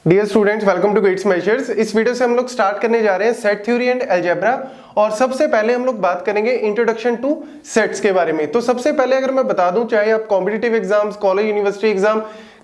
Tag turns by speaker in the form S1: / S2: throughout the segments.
S1: Dear students, welcome to gates measures. इस video से हम लोग स्टार्ट करने जा रहे हैं सेट थ्योरी एंड अलजेब्रा। और सबसे पहले हम लोग बात करेंगे इंट्रोडक्शन टू सेट्स के बारे में। तो सबसे पहले अगर मैं बता दूं, चाहे आप competitive exams, college, university exam,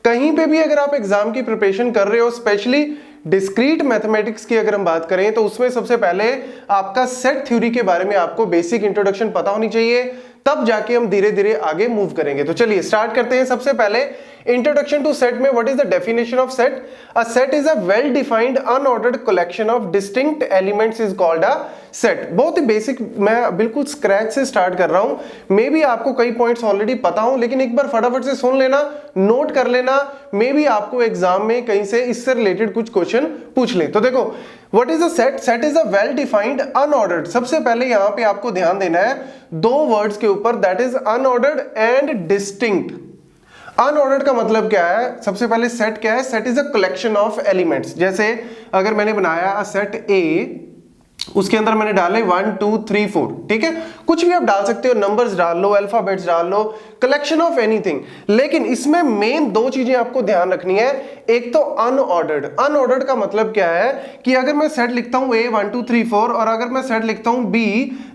S1: कहीं पे भी अगर आप एग्जाम की प्रिपरेशन कर रहे हो, स्पेशली डिस्क्रीट मैथमेटिक्स की अगर हम बात करें, तो उसमें सबसे पहले आपका सेट थ्योरी के बारे में आपको बेसिक इंट्रोडक्शन पता होनी चाहिए, तब जाके हम धीरे धीरे आगे मूव करेंगे। तो चलिए स्टार्ट करते हैं। सबसे पहले इंट्रोडक्शन टू सेट में what is the definition of set? A set is a well defined unordered collection of distinct elements is called a set. बहुत ही बेसिक, मैं बिल्कुल स्क्रैच से स्टार्ट कर रहा हूं। मे बी आपको कई पॉइंट्स ऑलरेडी पता हो, लेकिन एक बार फटाफट से सुन लेना, नोट कर लेना। मे बी आपको एग्जाम में कहीं से इससे रिलेटेड कुछ क्वेश्चन पूछ ले। तो देखो, what is a set? Set is a well defined unordered. सबसे पहले यहां पे आपको ध्यान देना है दो वर्ड्स के ऊपर, that is unordered and distinct. Unordered का मतलब क्या है? सबसे पहले सेट क्या है? Set is a collection of elements. जैसे अगर मैंने बनाया सेट ए, उसके अंदर मैंने डाले 1 2 3 4, ठीक है, कुछ भी आप डाल सकते हो, नंबर्स डाल लो, अल्फाबेट्स डाल लो, कलेक्शन ऑफ एनीथिंग। लेकिन इसमें मेन दो चीजें आपको ध्यान रखनी है। एक तो अनऑर्डर्ड। अनऑर्डर्ड का मतलब क्या है कि अगर मैं सेट लिखता हूं A 1 2 3 4 और अगर मैं सेट लिखता हूं B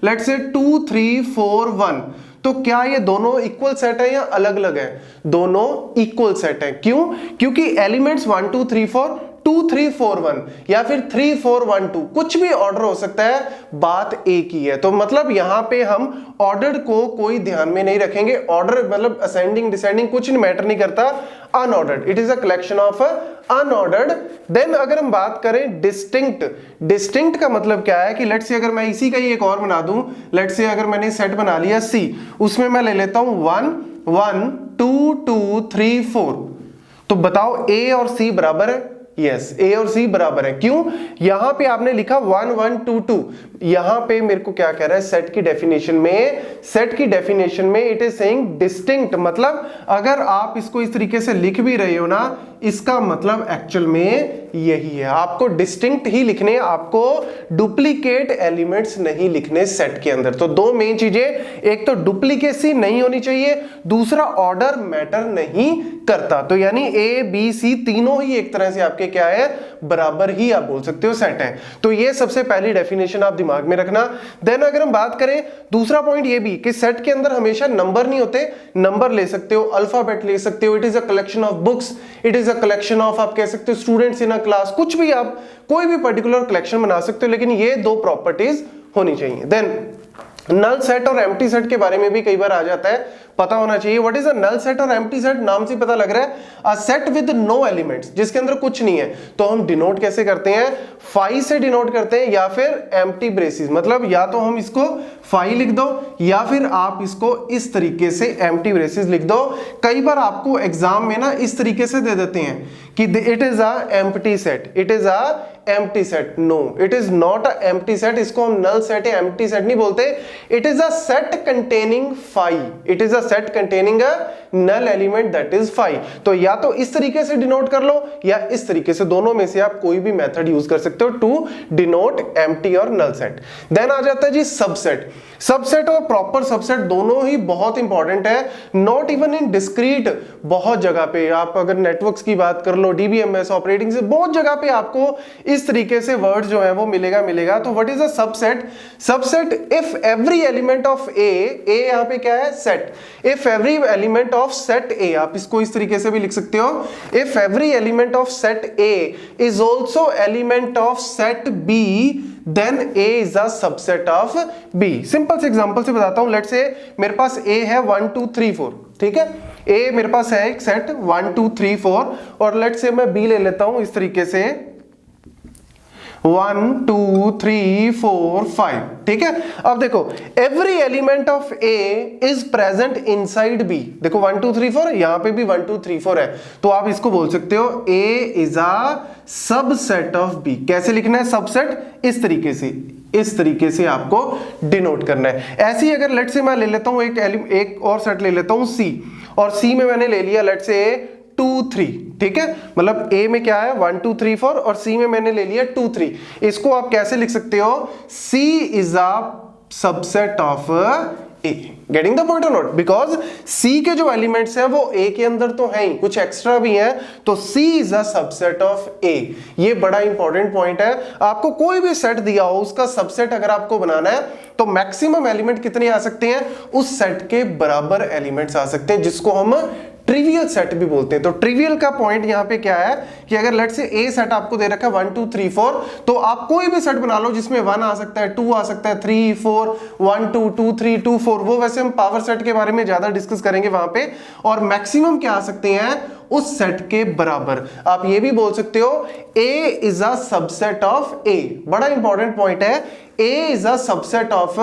S1: लेट्स से 2 3 4 1, तो क्या ये दोनों इक्वल सेट है या अलग अलग है? दोनों इक्वल सेट है। क्यों? क्योंकि एलिमेंट्स 1 2 3 4 2 3 4 1 या फिर 3 4 1 2, कुछ भी ऑर्डर हो सकता है, बात एक ही है। तो मतलब यहां पे हम ऑर्डर को कोई ध्यान में नहीं रखेंगे। ऑर्डर मतलब असेंडिंग डिसेंडिंग कुछ मैटर नहीं करता। Unordered, it is a collection of unordered. Then अगर हम बात करें डिस्टिंक्ट, डिस्टिंक्ट का मतलब क्या है कि लेट्स से अगर मैं इसी का ही एक और बना दूं, लेट्स से अगर मैंने सेट बना लिया C, उसमें मैं ले लेता हूं 1 1 2 2 3 4, तो बताओ A और C बराबर है? यस, ए और सी बराबर है। क्यों? यहां पे आपने लिखा 1 1 2 2, यहां पे मेरे को क्या कह रहा है? सेट की डेफिनेशन में, सेट की डेफिनेशन में इट इज सेइंग डिस्टिंक्ट। मतलब अगर आप इसको इस तरीके से लिख भी रहे हो ना, इसका मतलब एक्चुअल में यही है, आपको डिस्टिंक्ट ही लिखने, आपको डुप्लीकेट एलिमेंट्स नहीं लिखने सेट के अंदर। तो दो मेन चीजें, एक तो डुप्लीकेसी नहीं होनी चाहिए, दूसरा ऑर्डर मैटर नहीं करता। तो यानी ए बी सी तीनों ही एक तरह से आपके क्या है? बराबर ही आप बोल सकते हो सेट है। तो ये सबसे पहली डेफिनेशन आप दिमाग में रखना। देन अगर हम बात करें, दूसरा पॉइंट ये भी कि सेट के अंदर हमेशा नंबर नहीं होते। नंबर ले सकते हो, अल्फाबेट ले सकते हो, it is a collection of books, it is a collection of, आप कह सकते हो स्टूडेंट्स इन अ क्लास, कुछ भी आप कोई भी पर्टिकुलर कलेक्शन बना सकते हो, लेकिन ये दो प्रॉपर्टीज होनी चाहिए। देन नल सेट और एम्प्टी सेट के बारे में भी कई बार आ जाता है, पता होना चाहिए। What is a null set और एम्प्टी सेट? नाम से पता लग रहा है, a set with no elements, जिसके अंदर कुछ नहीं है। तो हम डिनोट कैसे करते हैं? फाई से डिनोट करते हैं, या फिर एम्प्टी ब्रेसेस, मतलब या तो हम इसको फाई लिख दो या फिर आप इसको इस तरीके से एम्प्टी ब्रेसेस लिख दो। कई बार आपको एग्जाम में ना इस तरीके से दे देते हैं कि it is a empty set, it is a empty set. No, it is not a empty set. इसको हम नल सेट या एम्प्टी सेट नहीं बोलते। It is a set containing phi, it is a set containing a null element that is phi. तो या तो इस तरीके से डिनोट कर लो या इस तरीके से, दोनों में से आप कोई भी मेथड यूज कर सकते हो टू डिनोट एम्प्टी और नल सेट। देन आ जाता है जी सबसेट। सबसेट और प्रॉपर सबसेट दोनों ही बहुत इंपॉर्टेंट है, नॉट इवन इन डिस्क्रीट। बहुत जगह पे आप अगर नेटवर्क्स की बात कर लो, डीबीएमएस, ऑपरेटिंग से, बहुत जगह पे आपको इस तरीके से वर्ड जो है वो मिलेगा। तो what is a subset? Subset, if every element of A यहां पे क्या है? Set. If every element of set A, आप इसको इस तरीके से भी लिख सकते हो, if every element of set A is also element of set B, then A is a subset of B। Simple से एग्जांपल से बताता हूं। लेट्स से मेरे पास A है 1 2 3 4, ठीक है, A मेरे पास है एक सेट 1 2 3 4, और लेट्स से मैं B ले लेता हूं इस तरीके से 1 2 3 4 5, ठीक है। अब देखो, every element of A is present inside B। देखो 1 2 3 4, यहां पे भी 1 2 3 4 है, तो आप इसको बोल सकते हो A is a subset of B। कैसे लिखना है सबसेट? इस तरीके से आपको डिनोट करना है। ऐसे ही अगर लेट्स से मैं ले लेता हूं एक और सेट ले लेता हूं C, और C में मैंने ले लिया लेट्स से 2 3, ठीक है, मतलब A में क्या है 1 2 3 4 और C में मैंने ले लिया 2 3। इसको आप कैसे लिख सकते हो? C is a subset of A. Getting the point और नॉट? बिकॉज सी के जो एलिमेंट्स हैं वो ए के अंदर तो हैं ही, कुछ एक्स्ट्रा भी हैं, तो सी इज अ सबसेट ऑफ ए। ये बड़ा इंपॉर्टेंट पॉइंट है। आपको कोई भी सेट दिया हो, उसका सबसेट अगर आपको बनाना है तो मैक्सिमम एलिमेंट कितने आ सकते हैं? उस सेट के बराबर एलिमेंट्स आ सकते हैं, जिसको हम ट्रिवियल सेट भी बोलते हैं। तो ट्रिवियल का पॉइंट यहां पे क्या है कि अगर लेट से ए सेट आपको दे रखा है 1 2 3 4, तो आप कोई भी सेट बना लो जिसमें 1 आ सकता है, 2 आ सकता है, 3 4 1 2 2 3 2 4, वो वैसे हम पावर सेट के बारे में ज्यादा डिस्कस करेंगे वहां पे। और मैक्सिमम क्या आ सकते हैं? उस सेट के बराबर। आप ये भी बोल सकते हो ए इज अ सबसेट ऑफ ए। बड़ा इंपॉर्टेंट पॉइंट है, ए इज अ सबसेट ऑफ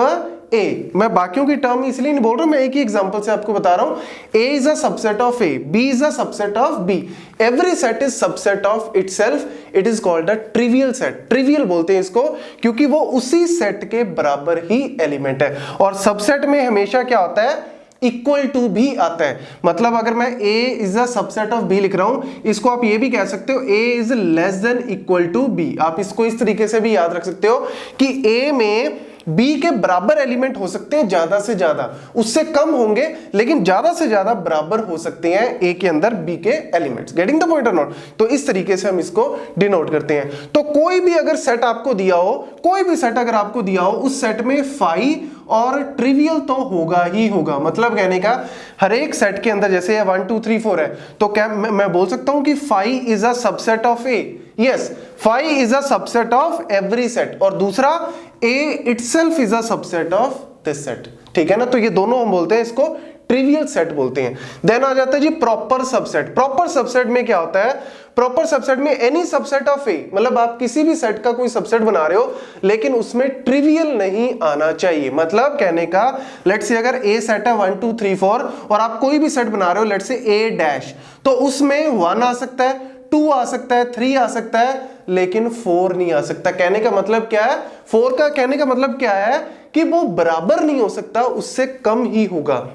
S1: ए। मैं बाकियों की टर्म इसलिए नहीं बोल रहा हूं, मैं एक ही एग्जांपल से आपको बता रहा हूं। A is a subset of A, B is a subset of B, every set is subset of itself, it is called a trivial set. Trivial बोलते हैं इसको क्योंकि वो उसी सेट के बराबर ही एलिमेंट है। और सबसेट में हमेशा क्या होता है? इक्वल टू भी आता है। मतलब अगर मैं a is a subset of b लिख रहा हूं, इसको आप ये भी कह सकते हो a is less than equal to b। आप इसको इस तरीके से भी याद रख सकते हो कि a में b के बराबर एलिमेंट हो सकते हैं, ज्यादा से ज्यादा, उससे कम होंगे लेकिन ज्यादा से ज्यादा बराबर हो सकते हैं a के अंदर b के एलिमेंट्स। गेटिंग द पॉइंट और नॉट? तो इस तरीके से हम इसको डिनोट करते हैं। तो कोई भी अगर सेट आपको दिया हो, कोई भी सेट अगर आपको दिया हो, उस सेट में फाई और ट्रिवियल तो होगा ही होगा। मतलब कहने का हर एक सेट के अंदर जैसे 1 2 3 4 है, तो क्या मैं बोल सकता हूं कि phi is a subset of A? Yes, phi is a subset of every set. और दूसरा A itself is a subset of this set. ठीक है ना? तो ये दोनों हम बोलते हैं, इसको ट्रिवियल सेट बोलते हैं। देन आ जाता है जी प्रॉपर सबसेट। प्रॉपर सबसेट में क्या होता है? प्रॉपर सबसेट में एनी सबसेट ऑफ ए, मतलब आप किसी भी सेट का कोई सबसेट बना रहे हो लेकिन उसमें ट्रिवियल नहीं आना चाहिए। मतलब कहने का लेट्स से अगर ए सेट है 1 2 3 4 और आप कोई भी सेट बना रहे हो लेट्स से ए डैश, तो उसमें 1 आ सकता है, 2 आ सकता है, 3 आ सकता है, लेकिन 4 नहीं आ सकता। कहने का मतलब क्या है? 4 का कहने का मतलब क्या है कि वो बराबर नहीं हो सकता, उससे कम ही होगा।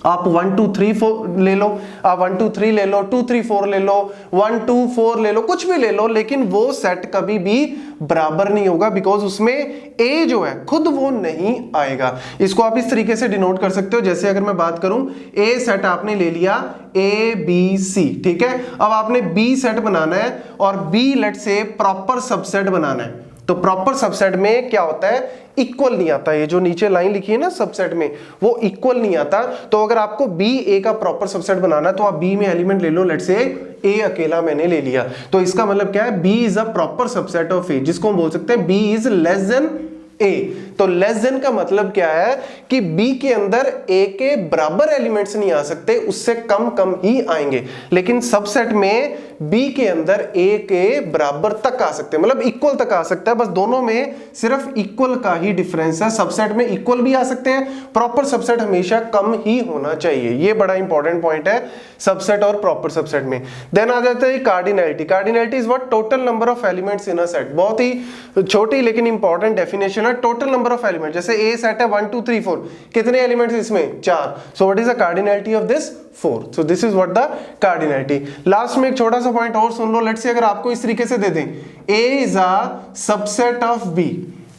S1: आप 1 2 3 4 ले लो, आप 1 2 3 ले लो, 2 3 4 ले लो, 1 2 4 ले लो, कुछ भी ले लो, लेकिन वो सेट कभी भी बराबर नहीं होगा बिकॉज उसमें ए जो है खुद वो नहीं आएगा। इसको आप इस तरीके से डिनोट कर सकते हो। जैसे अगर मैं बात करूं, ए सेट आपने ले लिया ए बी सी, ठीक है? अब आपने बी सेट बनाना है और बी लेट से प्रॉपर सबसेट बनाना है। तो प्रॉपर सबसेट में क्या होता है? इक्वल नहीं आता। ये जो नीचे लाइन लिखी है ना सबसेट में, वो इक्वल नहीं आता। तो अगर आपको बी ए का प्रॉपर सबसेट बनाना है तो आप बी में एलिमेंट ले लो, लेट्स से ए अकेला मैंने ले लिया, तो इसका मतलब क्या है? B is a proper subset of A, जिसको हम बोल सकते हैं B is less than A. तो लेस देन का मतलब क्या है कि बी के अंदर ए के बराबर एलिमेंट्स नहीं आ सकते, उससे कम कम ही आएंगे। लेकिन सबसेट में बी के अंदर ए के बराबर तक आ सकते हैं, मतलब इक्वल तक आ सकता है। बस दोनों में सिर्फ इक्वल का ही डिफरेंस है। सबसेट में इक्वल भी आ सकते हैं, प्रॉपर सबसेट हमेशा कम ही होना चाहिए। ये बड़ा इंपॉर्टेंट पॉइंट है सबसेट और प्रॉपर सबसेट में। देन आ जाता है cardinality. Cardinality is what? Total number of elements in a set. बहुत ही छोटी लेकिन इंपॉर्टेंट डेफिनेशन है। टोटल नंबर ऑफ एलिमेंट, जैसे ए सेट है 1 2 3 4, कितने एलिमेंट्स इसमें? 4। So what is the cardinality of this? 4। So this is what the cardinality. Last में एक छोटा सा पॉइंट और सुन लो। लेट्स से अगर आपको इस तरीके से दे दें a is a subset of b,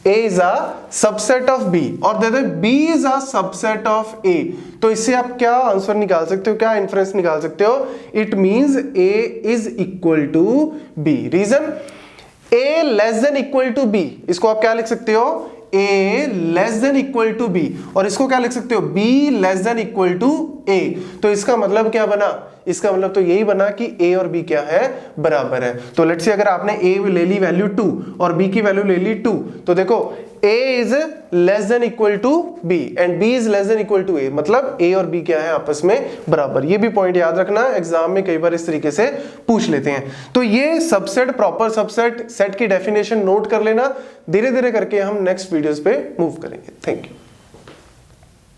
S1: a is a subset of b, और दे दे b is a subset of a, तो इससे आप क्या आंसर निकाल सकते हो, क्या इन्फरेंस निकाल सकते हो? It means a is equal to b। Reason? a less than equal to b, इसको आप क्या लिख सकते हो? a less than equal to b, और इसको क्या लिख सकते हो? b less than equal to a। तो इसका मतलब क्या बना? इसका मतलब तो यही बना कि a और b क्या है? बराबर है। तो लेट्स से अगर आपने a ले ली वैल्यू 2 और b की वैल्यू ले ली 2, तो देखो a is less than equal to b and b is less than equal to a, मतलब a और b क्या है? आपस में बराबर। ये भी पॉइंट याद रखना, एग्जाम में कई बार इस तरीके से पूछ लेते हैं। तो ये सबसेट, प्रॉपर सबसेट, सेट की डेफिनेशन नोट कर लेना। धीरे धीरे करके हम नेक्स्ट वीडियोस पे मूव करेंगे। Thank you.